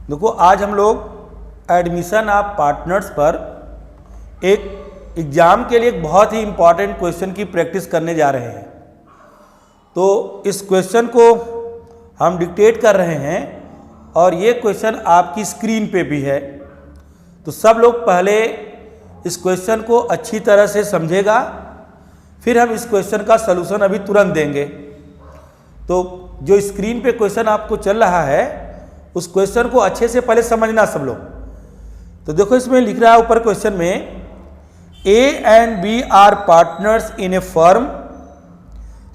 देखो आज हम लोग एडमिशन ऑफ पार्टनर्स पर एक एग्ज़ाम के लिए एक बहुत ही इम्पॉर्टेंट क्वेश्चन की प्रैक्टिस करने जा रहे हैं। तो इस क्वेश्चन को हम डिक्टेट कर रहे हैं और ये क्वेश्चन आपकी स्क्रीन पे भी है। तो सब लोग पहले इस क्वेश्चन को अच्छी तरह से समझेगा, फिर हम इस क्वेश्चन का सलूशन अभी तुरंत देंगे। तो जो स्क्रीन पे क्वेश्चन आपको चल रहा है उस क्वेश्चन को अच्छे से पहले समझना सब लोग। तो देखो इसमें लिख रहा है ऊपर क्वेश्चन में, A and B are partners in a firm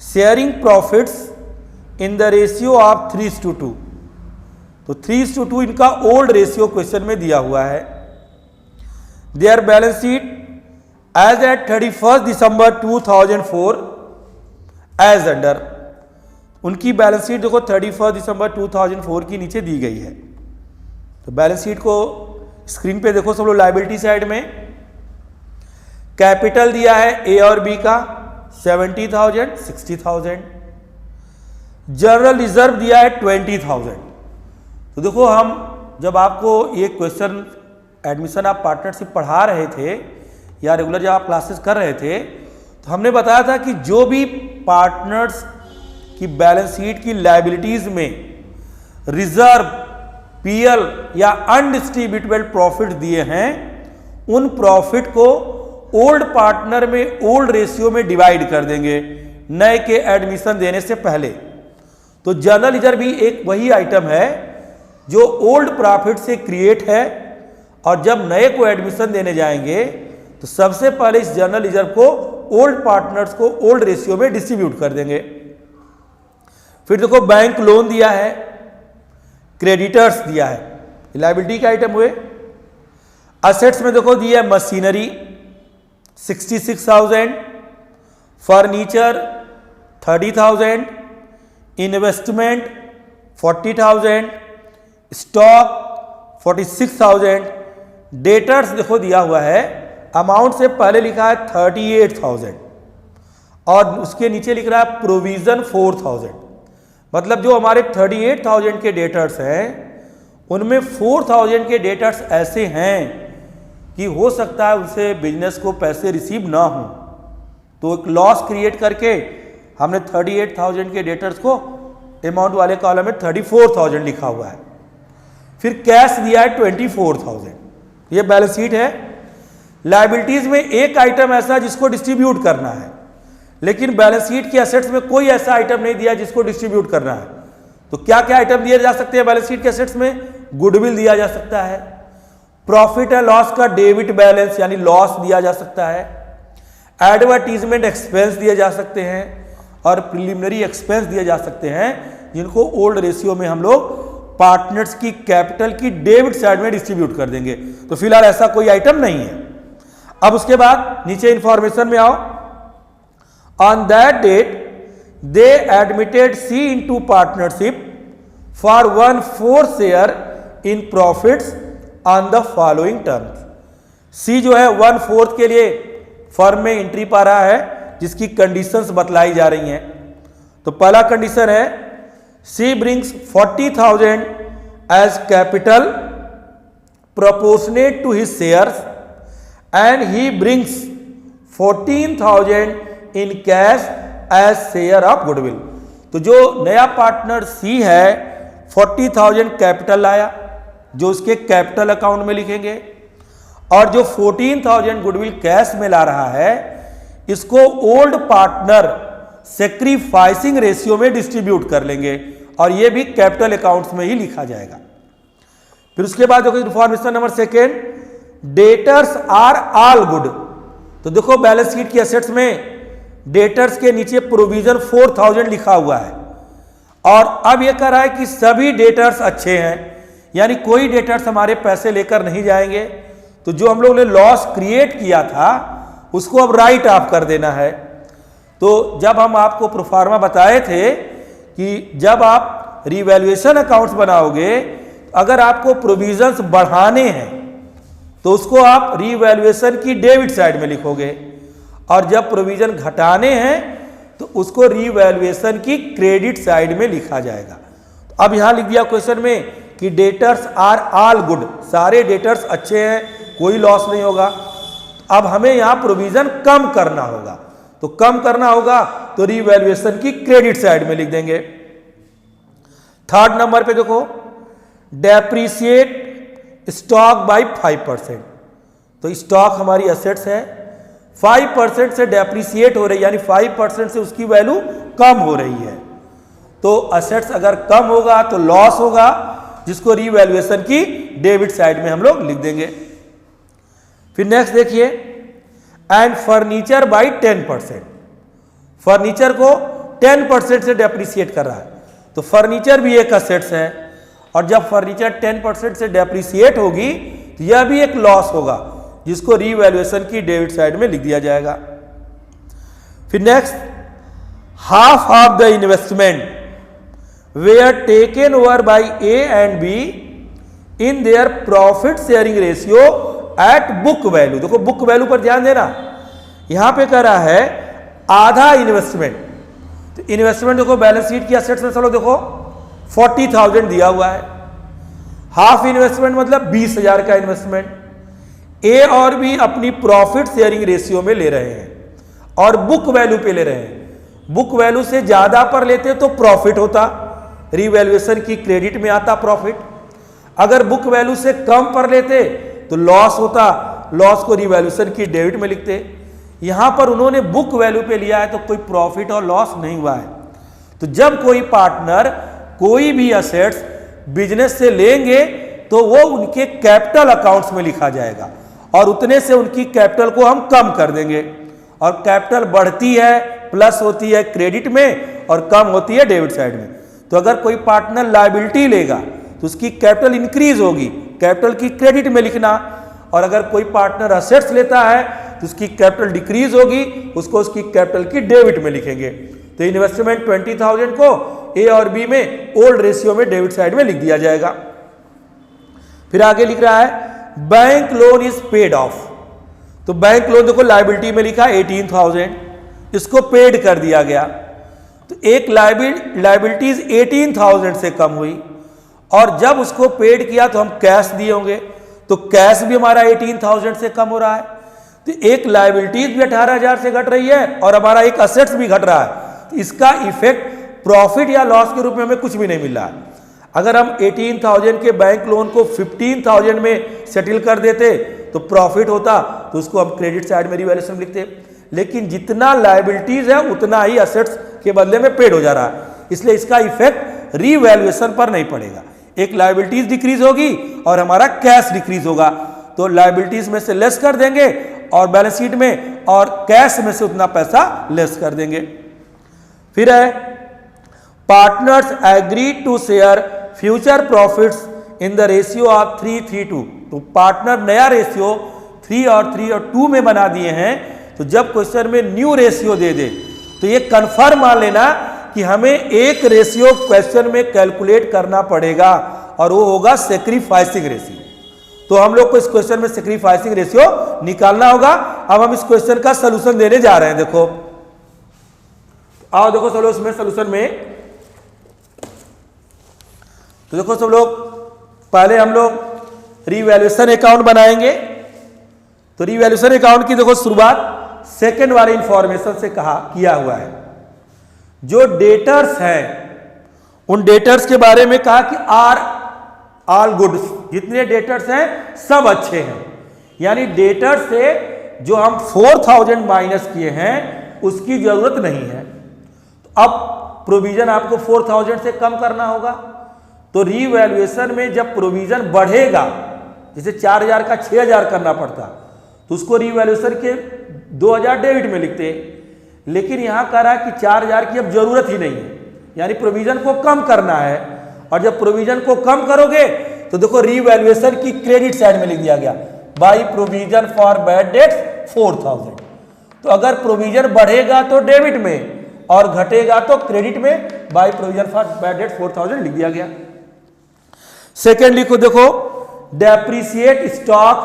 sharing profits in the ratio of 3:2। तो 3:2 इनका ओल्ड रेशियो क्वेश्चन में दिया हुआ है। Their balance sheet as at 31 December 2004 as under. उनकी बैलेंस शीट देखो 31 दिसंबर 2004 की नीचे दी गई है। तो बैलेंस शीट को स्क्रीन पे देखो सब लोग। लायबिलिटी साइड में कैपिटल दिया है ए और बी का 70,000, 60,000। जनरल रिजर्व दिया है 20,000। तो देखो हम जब आपको ये क्वेश्चन एडमिशन ऑफ पार्टनरशिप पढ़ा रहे थे या रेगुलर जब आप क्लासेस कर रहे थे तो हमने बताया था कि जो भी पार्टनर्स की बैलेंस शीट की लायबिलिटीज में रिजर्व, पीएल या अनडिस्ट्रीब्यूटेबल प्रॉफिट दिए हैं उन प्रॉफिट को ओल्ड पार्टनर में ओल्ड रेशियो में डिवाइड कर देंगे नए के एडमिशन देने से पहले। तो जनरल रिजर्व भी एक वही आइटम है जो ओल्ड प्रॉफिट से क्रिएट है और जब नए को एडमिशन देने जाएंगे तो सबसे पहले इस जनरल रिजर्व को ओल्ड पार्टनर्स को ओल्ड रेशियो में डिस्ट्रीब्यूट कर देंगे। फिर देखो बैंक लोन दिया है, क्रेडिटर्स दिया है, लायबिलिटी के आइटम हुए। असेट्स में देखो दिया है machinery 66,000, furniture 30,000, investment 40,000, stock 46,000। Debtors देखो दिया हुआ है, अमाउंट से पहले लिखा है 38,000 और उसके नीचे लिख रहा है प्रोविजन 4,000। मतलब जो हमारे 38,000 के डेटर्स हैं उनमें 4,000 के डेटर्स ऐसे हैं कि हो सकता है उनसे बिजनेस को पैसे रिसीव ना हो, तो एक लॉस क्रिएट करके हमने 38,000 के डेटर्स को अमाउंट वाले कॉलम में 34,000 लिखा हुआ है। फिर कैश दिया है 24,000। ये बैलेंस शीट है। लायबिलिटीज में एक आइटम ऐसा जिसको डिस्ट्रीब्यूट करना है, लेकिन बैलेंस शीट के एसेट्स में कोई ऐसा आइटम नहीं दिया जिसको डिस्ट्रीब्यूट करना है। तो क्या क्या आइटम दिए जा सकते हैं बैलेंस शीट के एसेट्स में? गुडविल दिया जा सकता है, प्रॉफिट एंड लॉस का डेबिट बैलेंस यानी लॉस दिया जा सकता है, एडवर्टीजमेंट एक्सपेंस दिए जा सकते हैं और प्रिलिमिनरी एक्सपेंस दिए जा सकते हैं, जिनको ओल्ड रेशियो में हम लोग पार्टनर्स की कैपिटल की डेबिट साइड में डिस्ट्रीब्यूट कर देंगे। तो फिलहाल ऐसा कोई आइटम नहीं है। अब उसके बाद नीचे इंफॉर्मेशन में आओ। On that date, they admitted C into partnership for 1/4 share in profits on the following terms. C जो है 1/4 के लिए फर्म में एंट्री पा रहा है, जिसकी कंडीशंस बतलाई जा रही हैं। तो पहला कंडीशन है C brings 40,000 as capital proportionate to his shares and he brings 14,000 in cash as share of goodwill. तो जो नया पार्टनर सी है 40,000 कैपिटल लाया जो उसके कैपिटल अकाउंट में लिखेंगे, और जो 14,000 गुडविल कैश में ला रहा है इसको ओल्ड पार्टनर सेक्रीफाइसिंग रेशियो में डिस्ट्रीब्यूट कर लेंगे और ये भी कैपिटल अकाउंट्स में ही लिखा जाएगा। फिर उसके बाद देखो information number second, debtors are all good. तो देखो बैलेंस शीट की एसेट्स में डेटर्स के नीचे प्रोविजन 4,000 लिखा हुआ है और अब यह कह रहा है कि सभी डेटर्स अच्छे हैं, यानी कोई डेटर्स हमारे पैसे लेकर नहीं जाएंगे। तो जो हम लोग ने लॉस क्रिएट किया था उसको अब राइट ऑफ कर देना है। तो जब हम आपको प्रोफार्मा बताए थे कि जब आप रिवैल्यूएशन अकाउंट्स बनाओगे, अगर आपको प्रोविजंस बढ़ाने हैं तो उसको आप रिवैल्यूएशन की डेबिट साइड में लिखोगे, और जब प्रोविजन घटाने हैं तो उसको रीवैल्यूएशन की क्रेडिट साइड में लिखा जाएगा। तो अब यहां लिख दिया क्वेश्चन में कि डेटर्स आर ऑल गुड, सारे डेटर्स अच्छे हैं, कोई लॉस नहीं होगा। अब हमें यहां प्रोविजन कम करना होगा, तो कम करना होगा तो रीवैल्यूएशन की क्रेडिट साइड में लिख देंगे। थर्ड नंबर पे देखो, डेप्रीशिएट स्टॉक बाय 5%। तो स्टॉक हमारी एसेट्स है, 5% से डेप्रीशिएट हो रही है, यानी 5% से उसकी वैल्यू कम हो रही है। तो एसेट्स अगर कम होगा तो लॉस होगा, जिसको रीवैल्यूएशन की डेबिट साइड में हम लोग लिख देंगे। फिर नेक्स्ट देखिए, एंड फर्नीचर बाय 10%। फर्नीचर को 10% से डेप्रीशिएट कर रहा है, तो फर्नीचर भी एक एसेट्स है, और जब फर्नीचर 10% से डेप्रीशिएट होगी तो यह भी एक लॉस होगा, जिसको रीवैल्यूएशन की डेबिट साइड में लिख दिया जाएगा। फिर next, half of the investment were taken over by A and B in their profit sharing ratio at book value. देखो बुक वैल्यू पर ध्यान देना, यहां पे कह रहा है आधा इन्वेस्टमेंट। तो इन्वेस्टमेंट देखो बैलेंस शीट की एसेट्स में चलो देखो 40,000 दिया हुआ है, हाफ इन्वेस्टमेंट मतलब 20,000 का इन्वेस्टमेंट। ए और बी अपनी प्रॉफिट शेयरिंग रेशियो में ले रहे हैं और बुक वैल्यू पे ले रहे हैं। बुक वैल्यू से ज्यादा पर लेते तो प्रॉफिट होता, रीवैल्यूएशन की क्रेडिट में आता प्रॉफिट। अगर बुक वैल्यू से कम पर लेते तो लॉस होता, लॉस को रीवैल्यूएशन की डेबिट में लिखते। यहां पर उन्होंने बुक वैल्यू पे लिया है तो कोई प्रॉफिट और लॉस नहीं हुआ है। तो जब कोई पार्टनर कोई भी असेट्स बिजनेस से लेंगे तो वो उनके कैपिटल अकाउंट्स में लिखा जाएगा, और उतने से उनकी कैपिटल को हम कम कर देंगे, और कैपिटल बढ़ती है प्लस होती है क्रेडिट में और कम होती है डेबिट साइड में। तो अगर कोई पार्टनर लायबिलिटी लेगा तो उसकी कैपिटल इंक्रीज होगी, कैपिटल की क्रेडिट में लिखना, और अगर कोई पार्टनर असेट्स लेता है तो उसकी कैपिटल डिक्रीज होगी, उसको उसकी कैपिटल की डेबिट में लिखेंगे। तो इन्वेस्टमेंट 20,000 को ए और बी में ओल्ड रेशियो में डेबिट साइड में लिख दिया जाएगा। फिर आगे लिख रहा है bank loan is paid of. तो बैंक लोन देखो लायबिलिटी में लिखा 18,000, इसको पेड कर दिया गया। तो एक लायबिलिटीज 18,000 से कम हुई, और जब उसको पेड किया तो हम कैश दिए होंगे, तो कैश भी हमारा 18,000 से कम हो रहा है। तो एक लायबिलिटीज भी 18,000 से घट रही है और हमारा एक असेट्स भी घट रहा है। तो इसका इफेक्ट प्रॉफिट या लॉस के रूप में हमें कुछ भी नहीं मिल रहा है। अगर हम 18,000 के बैंक लोन को 15,000 में सेटल कर देते तो प्रॉफिट होता, तो उसको हम क्रेडिट साइड में रिवैल्यूएशन लिखते। लेकिन जितना लायबिलिटीज है उतना ही असेट्स के बदले में पेड हो जा रहा है, इसलिए इसका इफेक्ट रीवैल्यूएशन पर नहीं पड़ेगा। एक लायबिलिटीज डिक्रीज होगी और हमारा कैश डिक्रीज होगा, तो लायबिलिटीज में से लेस कर देंगे और बैलेंस शीट में, और कैश में से उतना पैसा लेस कर देंगे। फिर है partners agree to share future profits in the ratio of 3:3:2। तो पार्टनर नया रेशियो 3 और 2 में बना दिए हैं। तो जब क्वेश्चन में न्यू रेशियो दे दे तो ये कंफर्म मान लेना कि हमें एक रेशियो क्वेश्चन में कैलकुलेट करना पड़ेगा, और वो होगा सैक्रिफाइसिंग रेशियो। तो हम लोग को इस क्वेश्चन में सैक्रिफाइसिंग रेशियो निकालना होगा। अब हम इस क्वेश्चन का सलूशन देने जा रहे हैं। देखो आओ देखो सब लोग इसमें सलूशन में, तो देखो सब लोग पहले हम लोग रीवैल्यूएशन अकाउंट बनाएंगे। तो रीवैल्यूएशन अकाउंट की देखो शुरुआत सेकंड वाले इंफॉर्मेशन से किया हुआ है। जो डेटर्स हैं उन डेटर्स के बारे में कहा कि आर ऑल गुड, जितने डेटर्स हैं सब अच्छे हैं। यानी डेटर्स से जो हम 4,000 माइनस किए हैं उसकी जरूरत नहीं है। तो अब प्रोविजन आपको 4,000 से कम करना होगा। तो रीवैल्यूएशन में जब प्रोविजन बढ़ेगा, जैसे 4,000 का 6,000 करना पड़ता, तो उसको रीवैल्यूएशन के 2,000 डेबिट में लिखते। लेकिन यहां कह रहा है कि 4,000 की अब जरूरत ही नहीं है, यानी प्रोविजन को कम करना है। और जब प्रोविजन को कम करोगे तो देखो रीवैल्यूएशन की क्रेडिट साइड में लिख दिया गया by provision for bad debts 4,000। तो अगर प्रोविजन बढ़ेगा तो डेबिट में और घटेगा तो क्रेडिट में, by provision for bad debts 4,000 लिख दिया गया। सेकेंड लिखो, देखो डेप्रीशिएट स्टॉक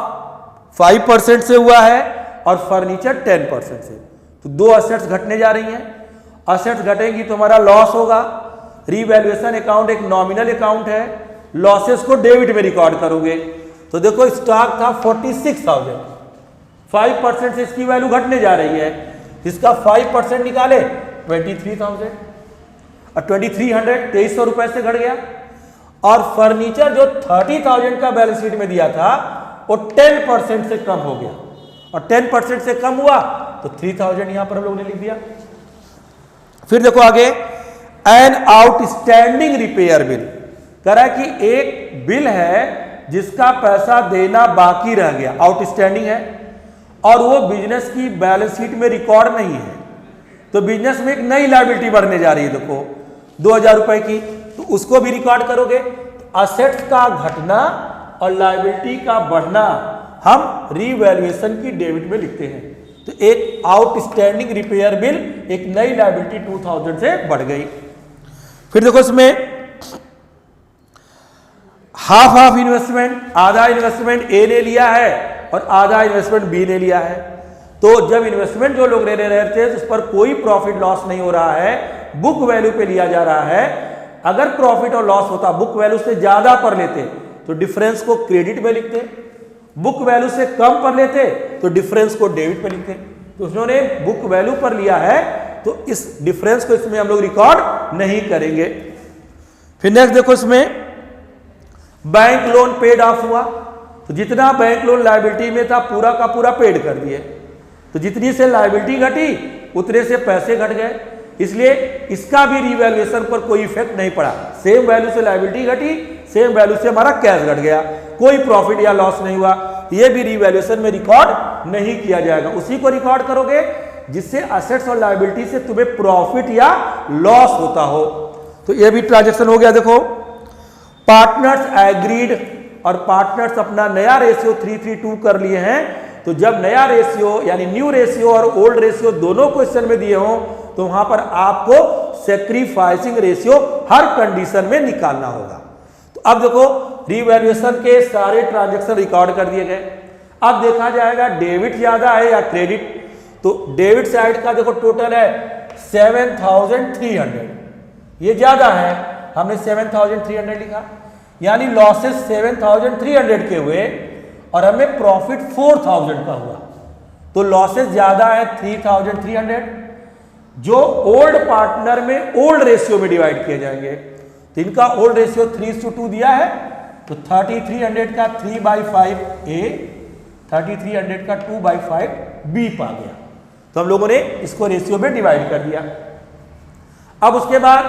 5% से हुआ है और फर्नीचर 10% से। तो दो असेट्स घटने जा रही हैं। असेट्स घटेंगी तो हमारा लॉस होगा। रीवैल्यूएशन अकाउंट एक नॉमिनल अकाउंट है, लॉसेस को डेबिट में रिकॉर्ड करोगे। तो देखो स्टॉक था 46,000, 5% से इसकी वैल्यू घटने जा रही है, इसका 5% निकाले 23,000 और 2300 2300 रुपए से घट गया। और फर्नीचर जो 30,000 का बैलेंस शीट में दिया था वो 10% से कम हो गया, और 10% से कम हुआ तो 3000 यहां पर हम लोगों ने लिख दिया। फिर देखो आगे, एन आउटस्टैंडिंग रिपेयर बिल, कह रहा है कि एक बिल है जिसका पैसा देना बाकी रह गया, आउटस्टैंडिंग है, और वो बिजनेस की बैलेंस शीट में रिकॉर्ड नहीं है। तो बिजनेस में एक नई लायबिलिटी बढ़ने जा रही है, देखो 2000 रुपए की, तो उसको भी रिकॉर्ड करोगे। असेट्स का घटना और लायबिलिटी का बढ़ना हम रीवैल्यूएशन की डेबिट में लिखते हैं। तो एक आउटस्टैंडिंग रिपेयर बिल, एक नई लायबिलिटी 2000 से बढ़ गई। फिर देखो इसमें हाफ इन्वेस्टमेंट, आधा इन्वेस्टमेंट ए ने लिया है और आधा इन्वेस्टमेंट बी ने लिया है। तो जब इन्वेस्टमेंट जो लोग ले रहे थे उस पर कोई प्रॉफिट लॉस नहीं हो रहा है, बुक वैल्यू पे लिया जा रहा है। अगर प्रॉफिट और लॉस होता, बुक वैल्यू से ज्यादा पर लेते तो डिफरेंस को क्रेडिट में लिखते, बुक वैल्यू से कम पर लेते तो डिफरेंस को डेबिट पे लिखते। तो उन्होंने बुक वैल्यू पर लिया है तो इस डिफरेंस को इसमें हम लोग रिकॉर्ड नहीं करेंगे। फिर नेक्स्ट देखो, इसमें बैंक लोन पेड ऑफ हुआ, तो जितना बैंक लोन लायबिलिटी में था पूरा का पूरा पेड कर दिए। तो जितनी से लायबिलिटी घटी उतने से पैसे घट गए, इसलिए इसका भी रिवैल्यूएशन पर कोई इफेक्ट नहीं पड़ा। सेम वैल्यू से लायबिलिटी घटी, सेम वैल्यू से हमारा कैश घट गया, कोई प्रॉफिट या लॉस नहीं हुआ। ये भी रिवैल्यूएशन में रिकॉर्ड नहीं किया जाएगा। उसी को रिकॉर्ड करोगे जिससे असेट्स और लायबिलिटी से तुम्हें प्रॉफिट या लॉस होता हो। तो ये भी ट्रांजैक्शन हो गया। देखो, पार्टनर्स एग्रीड, और पार्टनर्स अपना नया रेशियो 332 कर लिए हैं। तो जब नया रेशियो यानी न्यू रेशियो और ओल्ड रेशियो दोनों क्वेश्चन में दिए हों तो वहां पर आपको सेक्रीफाइसिंग रेशियो हर कंडीशन में निकालना होगा। तो अब देखो, रीवैल्यूएशन के सारे ट्रांजैक्शन रिकॉर्ड कर दिए गए। अब देखा जाएगा डेबिट ज्यादा है या क्रेडिट। तो डेबिट साइड का देखो टोटल है 7300, ये ज्यादा है, हमने 7300 लिखा, यानी लॉसेस 7300 के हुए और हमें प्रॉफिट 4000 का हुआ। तो लॉसेस ज्यादा है 3300, जो ओल्ड पार्टनर में ओल्ड रेशियो में डिवाइड किए जाएंगे। तो इनका ओल्ड रेशियो 3:2 दिया है, तो 3300 का 3/5 ए, 3300 का 2/5 बी पा गया। तो हम लोगों ने इसको रेशियो में डिवाइड कर दिया। अब उसके बाद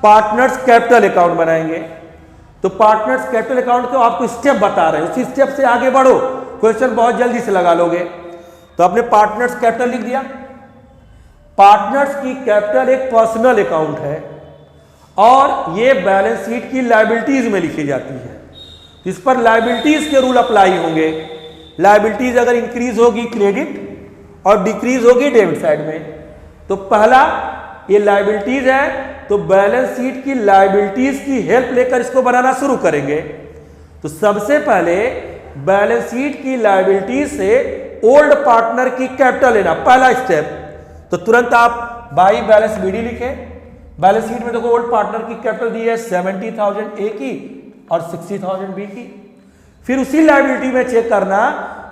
पार्टनर्स कैपिटल अकाउंट बनाएंगे। तो पार्टनर्स कैपिटल अकाउंट को आपको स्टेप बता रहे हैं, उसी स्टेप से आगे बढ़ो, क्वेश्चन बहुत जल्दी से लगा लोगे। तो आपने पार्टनर्स कैपिटल लिख दिया। पार्टनर्स की कैपिटल एक पर्सनल अकाउंट है और ये बैलेंस शीट की लायबिलिटीज में लिखी जाती है। इस पर लायबिलिटीज के रूल अप्लाई होंगे। लायबिलिटीज अगर इंक्रीज होगी क्रेडिट और डिक्रीज होगी डेबिट साइड में। तो पहला ये लायबिलिटीज है, तो बैलेंस शीट की लायबिलिटीज की हेल्प लेकर इसको बनाना शुरू करेंगे। तो सबसे पहले बैलेंस शीट की लायबिलिटीज से ओल्ड पार्टनर की कैपिटल लेना, पहला स्टेप। तो तुरंत आप बाई बैलेंस बीडी लिखे। बैलेंस शीट में देखो ओल्ड पार्टनर की कैपिटल दी है 70,000 ए की और 60,000 बी की। फिर उसी लायबिलिटी में चेक करना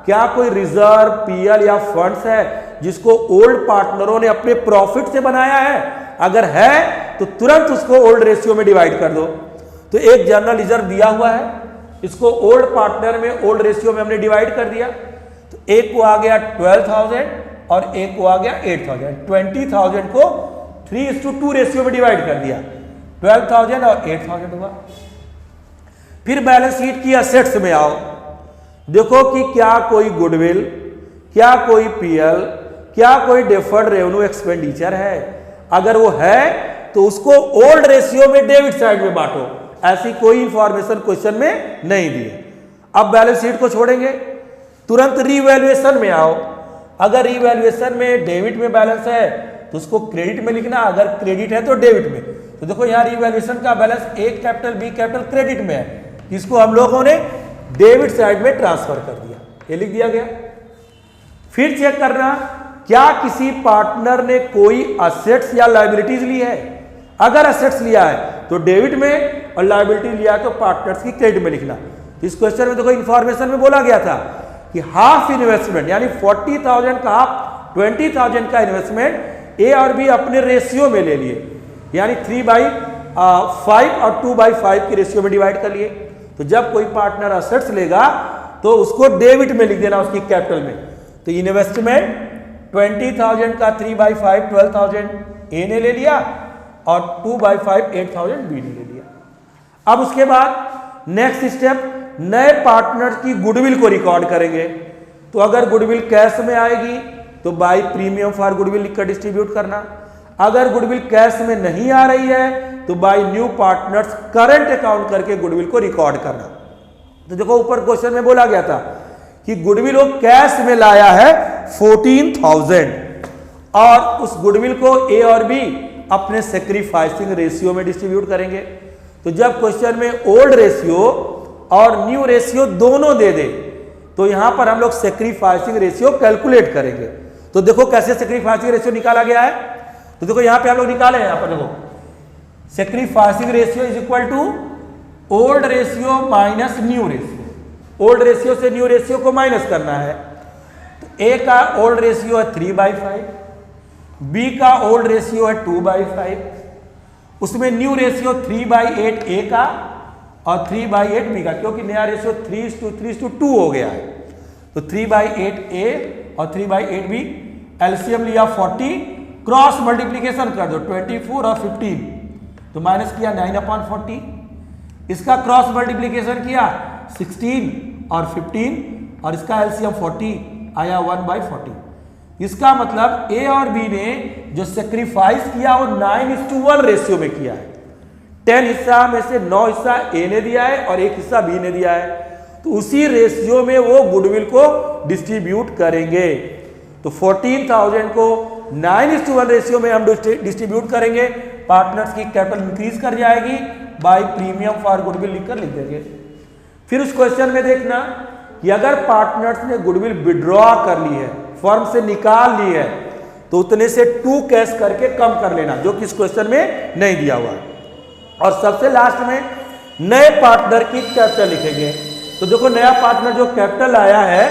क्या कोई रिजर्व, पीएल या फंड्स है जिसको ओल्ड पार्टनरों ने अपने प्रॉफिट से बनाया है। अगर है तो तुरंत उसको ओल्ड रेशियो में डिवाइड कर दो। तो एक जनरल रिजर्व दिया हुआ है, इसको ओल्ड पार्टनर में ओल्ड रेशियो में हमने डिवाइड कर दिया। तो एक को आ गया 12,000 और एक को आ गया 8,000। 20,000 को 3:2 रेशियो में डिवाइड कर दिया, 12,000 और 8,000 हुआ। फिर बैलेंस शीट की असेट्स में आओ, देखो कि क्या कोई गुडविल, क्या कोई पीएल, क्या कोई डेफर्ड रेवेन्यू एक्सपेंडिचर है। अगर वो है तो उसको ओल्ड रेशियो में डेबिट साइड में बांटो। ऐसी कोई इंफॉर्मेशन क्वेश्चन में नहीं दी है। अब बैलेंस शीट को छोड़ेंगे, तुरंत रीवैल्यूएशन में आओ। अगर रीवैल्यूएशन में डेबिट में बैलेंस है तो उसको क्रेडिट में लिखना, अगर क्रेडिट है तो डेबिट में। तो देखो यहाँ रीवैल्यूएशन का बैलेंस ए कैपिटल बी कैपिटल क्रेडिट में है, इसको हम लोगों ने डेबिट साइड में ट्रांसफर कर दिया, ये लिख दिया गया। फिर चेक करना क्या किसी पार्टनर ने कोई असेट्स या लायबिलिटीज ली है। अगर असेट्स लिया है तो डेबिट में और लायबिलिटी लिया तो पार्टनर्स की क्रेडिट में लिखना। इस क्वेश्चन में देखो इंफॉर्मेशन में बोला गया था कि हाफ इन्वेस्टमेंट यानी 40,000 का हाफ 20,000 का इन्वेस्टमेंट ए और बी अपने रेशियो में ले लिए, यानी 3/5 और 2/5 की रेशियो में डिवाइड कर लिए। तो जब कोई पार्टनर असेट्स लेगा तो उसको डेबिट में लिख देना उसकी कैपिटल में। तो इन्वेस्टमेंट 20,000 का 3/5 12,000 ए ने ले लिया और 2/5 8,000 बी ने ले लिया। अब उसके बाद नेक्स्ट स्टेप, नए पार्टनर की गुडविल को रिकॉर्ड करेंगे। तो अगर गुडविल कैश में आएगी तो बाय प्रीमियम फॉर गुडविल लिखकर डिस्ट्रीब्यूट करना। अगर गुडविल कैश में नहीं आ रही है तो by new partners current account करके गुडविल को रिकॉर्ड करना। तो देखो ऊपर क्वेश्चन में बोला गया था कि गुडविल वो कैश में लाया है 14,000 और उस गुडविल को ए और बी अपने सेक्रीफाइसिंग रेशियो में डिस्ट्रीब्यूट करेंगे। तो जब क्वेश्चन में ओल्ड रेशियो और न्यू रेशियो दोनों दे दे तो यहां पर हम लोग सेक्रीफाइसिंग रेशियो कैलकुलेट करेंगे। तो देखो कैसे सेक्रीफाइसिंग रेशियो निकाला गया है। तो देखो यहां पे हम लोग निकाले हैं, यहां पर देखो sacrificing ratio is equal to old ratio minus new ratio. Old ratio से न्यू रेशियो को माइनस करना है। तो ए का ओल्ड रेशियो है 3/5, बी का ओल्ड रेशियो है 2/5, उसमें न्यू रेशियो 3/8 ए का और 3/8 बी का, क्योंकि नया रेशियो 3:2 हो गया है। तो 3/8 ए और 3/8 बी, एलसीएम लिया 40, क्रॉस मल्टीप्लीकेशन कर दो 24 और 15, तो माइनस किया 9/40। इसका क्रॉस मल्टीप्लीकेशन किया 16 और 15 और इसका एलसीएम 40 आया 1/40। इसका मतलब ए और बी ने जो सेक्रीफाइस किया वो 9:1 रेशियो में किया है। 10 हिस्सा में से 9 हिस्सा ए ने दिया है और 1 हिस्सा बी ने दिया है। तो उसी रेशियो में वो गुडविल को डिस्ट्रीब्यूट करेंगे। तो 14,000 को 9:1 रेशियो में हम डिस्ट्रीब्यूट करेंगे। पार्टनर्स की कैपिटल इंक्रीज कर जाएगी, बाय प्रीमियम फॉर गुडविल लिखकर लिख देंगे। फिर उस क्वेश्चन में देखना कि अगर पार्टनर्स ने गुडविल विड्रॉ कर ली है, फर्म से निकाल ली है, तो उतने से 2 कैश करके कम कर लेना, जो कि इस क्वेश्चन में नहीं दिया हुआ है। और सबसे लास्ट में नए पार्टनर की कैपिटल लिखेंगे। तो देखो नया पार्टनर जो कैपिटल आया है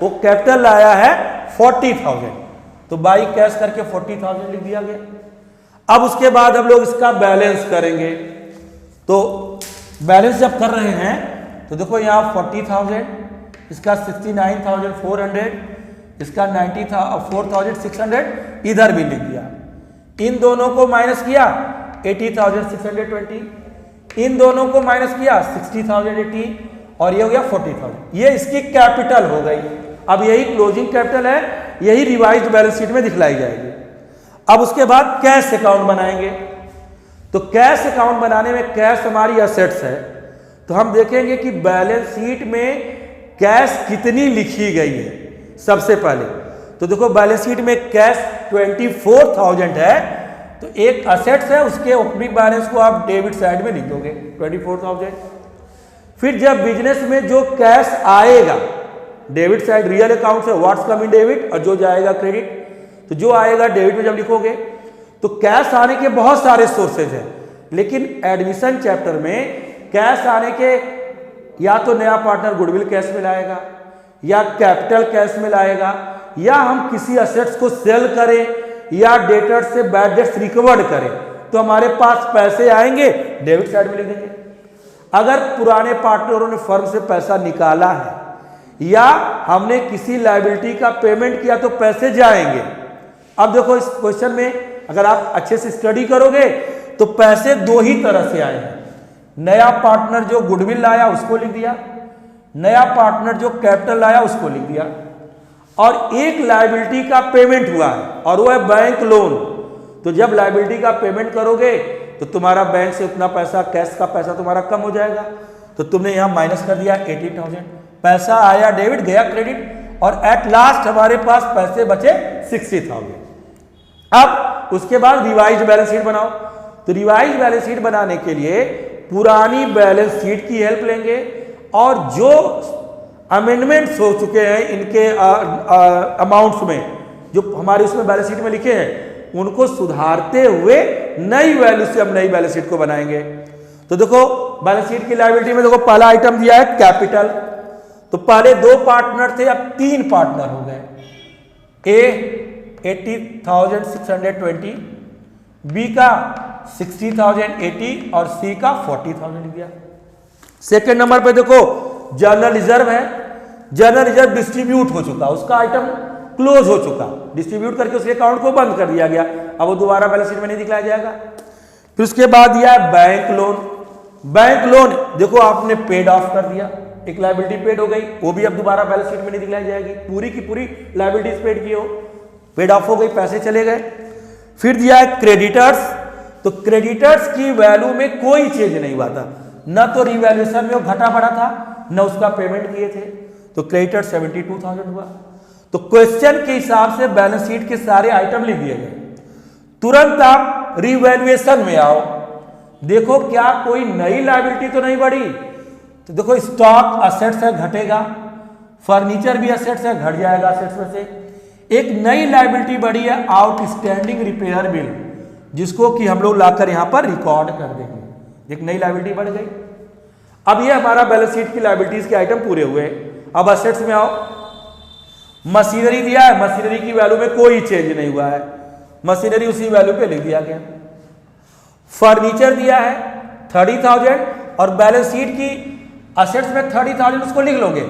वो कैपिटल आया है 40,000, तो बाई कैश करके 40,000 लिख दिया गया। अब उसके बाद हम लोग इसका बैलेंस करेंगे। तो बैलेंस जब कर रहे हैं तो देखो यहाँ 40,000, इसका 69,400, इसका 94,600 इधर भी लिख दिया। इन दोनों को माइनस किया 80,620, इन दोनों को माइनस किया 60,080 और ये हो गया 40,000। ये इसकी कैपिटल हो गई। अब यही क्लोजिंग कैपिटल है, यही रिवाइज्ड बैलेंस शीट में दिखलाई जाएगी। अब उसके बाद कैश अकाउंट बनाएंगे। तो कैश अकाउंट बनाने में कैश हमारी असेट्स है, तो हम देखेंगे कि बैलेंस शीट में कैश कितनी लिखी गई है। सबसे पहले तो देखो बैलेंस शीट में कैश 24,000 है, तो एक असेट्स है उसके ओपनिंग बैलेंस को आप डेबिट साइड में लिख दोगे 24,000। फिर जब बिजनेस में जो कैश आएगा डेबिट साइड रियल अकाउंट से व्हाट्स कमिंग डेबिट और जो जाएगा क्रेडिट, तो जो आएगा डेबिट में जब लिखोगे तो कैश आने के बहुत सारे सोर्सेज हैं, लेकिन एडमिशन चैप्टर में कैश आने के या तो नया पार्टनर गुडविल कैश में लाएगा या कैपिटल कैश में लाएगा, या हम किसी असेट्स को सेल करें या डेटर्स से बैड डेट्स रिकवर्ड करें तो हमारे पास पैसे आएंगे, डेबिट साइड में लिख देंगे। अगर पुराने पार्टनरों ने फर्म से पैसा निकाला है या हमने किसी लायबिलिटी का पेमेंट किया तो पैसे जाएंगे। अब देखो इस क्वेश्चन में अगर आप अच्छे से स्टडी करोगे तो पैसे दो ही तरह से आए हैं। नया पार्टनर जो गुडविल लाया उसको लिख दिया, नया पार्टनर जो कैपिटल लाया उसको लिख दिया, और एक लायबिलिटी का पेमेंट हुआ है और वो है बैंक लोन। तो जब लायबिलिटी का पेमेंट करोगे तो तुम्हारा बैंक से उतना पैसा, कैश का पैसा तुम्हारा कम हो जाएगा, तो तुमने यहां माइनस कर दिया 80,000। पैसा आया डेबिट, गया क्रेडिट, और एट लास्ट हमारे पास पैसे बचे 60,000। अब उसके बाद रिवाइज्ड बैलेंस शीट बनाओ। तो रिवाइज्ड बैलेंस शीट बनाने के लिए पुरानी बैलेंस शीट की हेल्प लेंगे और जो अमेंडमेंट्स हो चुके हैं इनके अमाउंट्स में, जो हमारे उसमें बैलेंस शीट में लिखे हैं, उनको सुधारते हुए नई वैल्यू से हम नई बैलेंस शीट को बनाएंगे। तो देखो बैलेंस शीट की लायबिलिटी में देखो पहला आइटम दिया है कैपिटल, तो पहले 2 पार्टनर थे, अब 3 पार्टनर हो गए। ए 80,620, बी का 60,080 और सी का 40,000 लिख दिया। सेकेंड नंबर पे देखो जनरल रिजर्व है, जनरल रिजर्व डिस्ट्रीब्यूट हो चुका, उसका आइटम क्लोज हो चुका, डिस्ट्रीब्यूट करके उसके अकाउंट को बंद कर दिया गया, अब वो दोबारा बैलेंस शीट में नहीं दिखाया जाएगा। फिर उसके बाद दिया है बैंक लोन। बैंक लोन देखो आपने पेड ऑफ कर दिया, एक लायबिलिटी पेड हो गई, वो भी अब दोबारा बैलेंस शीट में नहीं दिखाई जाएगी, पूरी की पूरी लायबिलिटीज पेड की हो, पेड ऑफ हो गई, पैसे चले गए। फिर दिया है क्रेडिटर्स, तो क्रेडिटर्स की वैल्यू में कोई चेंज नहीं हुआ था, न तो रिवैल्यूएशन में वो घटा बढ़ा था, न उसका पेमेंट किए थे, तो क्रेडिटर 72,000 हुआ। तो क्वेश्चन के हिसाब से बैलेंस शीट के सारे आइटम लिख दिए गए। तुरंत आप रिवैल्यूएशन में आओ, देखो क्या कोई नई लायबिलिटी तो नहीं बढ़ी, तो देखो स्टॉक असेट्स है, घटेगा, फर्नीचर भी असेट्स है, घट जाएगा असेट्स में से। एक नई लायबिलिटी बढ़ी है आउटस्टैंडिंग रिपेयर बिल, जिसको कि हम लोग लाकर यहां पर रिकॉर्ड कर देंगे, एक नई लायबिलिटी बढ़ गई। अब ये हमारा बैलेंस शीट की लायबिलिटीज के आइटम पूरे हुए। अब असेट्स में आओ, मशीनरी दिया है, मशीनरी की वैल्यू में कोई चेंज नहीं हुआ है, मशीनरी उसी वैल्यू पे लिख दिया गया। फर्नीचर दिया है 30,000 और बैलेंस शीट की असेट्स में 30,000 उसको लिख लोगे,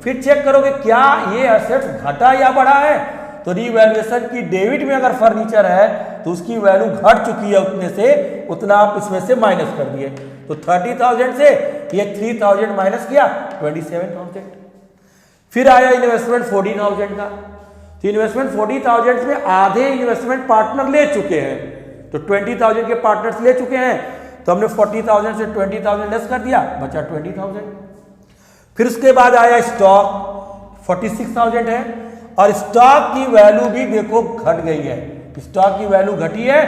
फिर चेक करोगे क्या ये असेट्स घटा या बढ़ा है, तो रिवैल्यूएशन की डेबिट में अगर फर्नीचर है तो उसकी वैल्यू घट चुकी है, उतने से उतना आप इसमें से माइनस कर दिए, तो 30,000 से ये 3,000 माइनस किया 27,000। फिर आया इन्वेस्टमेंट 40,000 का, तो इन्वेस्टमेंट 40,000 में आधे इन्वेस्टमेंट पार्टनर ले चुके हैं, तो 20,000 के पार्टनर्स ले चुके हैं, तो हमने 40,000 से 20,000 लेस कर दिया, बचा 20,000। फिर उसके बाद आया स्टॉक 46,000 है, और स्टॉक की वैल्यू भी देखो घट गई है, स्टॉक की वैल्यू घटी है,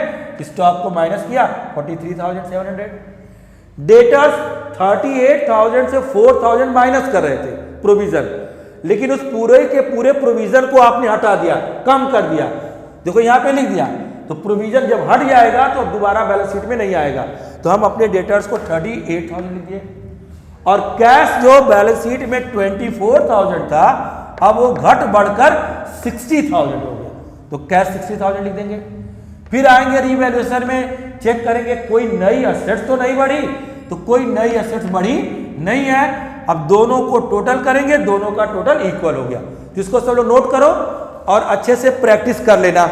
स्टॉक को माइनस किया 43,700। डेटर्स 38,000 से 4,000 माइनस कर रहे थे प्रोविजन, लेकिन उस पूरे के पूरे प्रोविजन को आपने हटा दिया, कम कर दिया, देखो यहां पे लिख दिया, तो प्रोविजन जब हट जाएगा तो दोबारा बैलेंस शीट में नहीं आएगा, तो हम अपने डेटर्स को 38,000 लिख दिए। और कैश जो बैलेंस शीट में 24,000 था, अब वो घट बढ़कर 60,000 हो गया, तो कैश 60,000 लिख देंगे। फिर आएंगे रिवैल्यूएशन में, चेक करेंगे कोई नई असेट्स तो नहीं बढ़ी, तो कोई नई असेट्स बढ़ी नहीं है। अब दोनों को टोटल करेंगे, दोनों का टोटल इक्वल हो गया, जिसको सब लोग नोट करो और अच्छे से प्रैक्टिस कर लेना।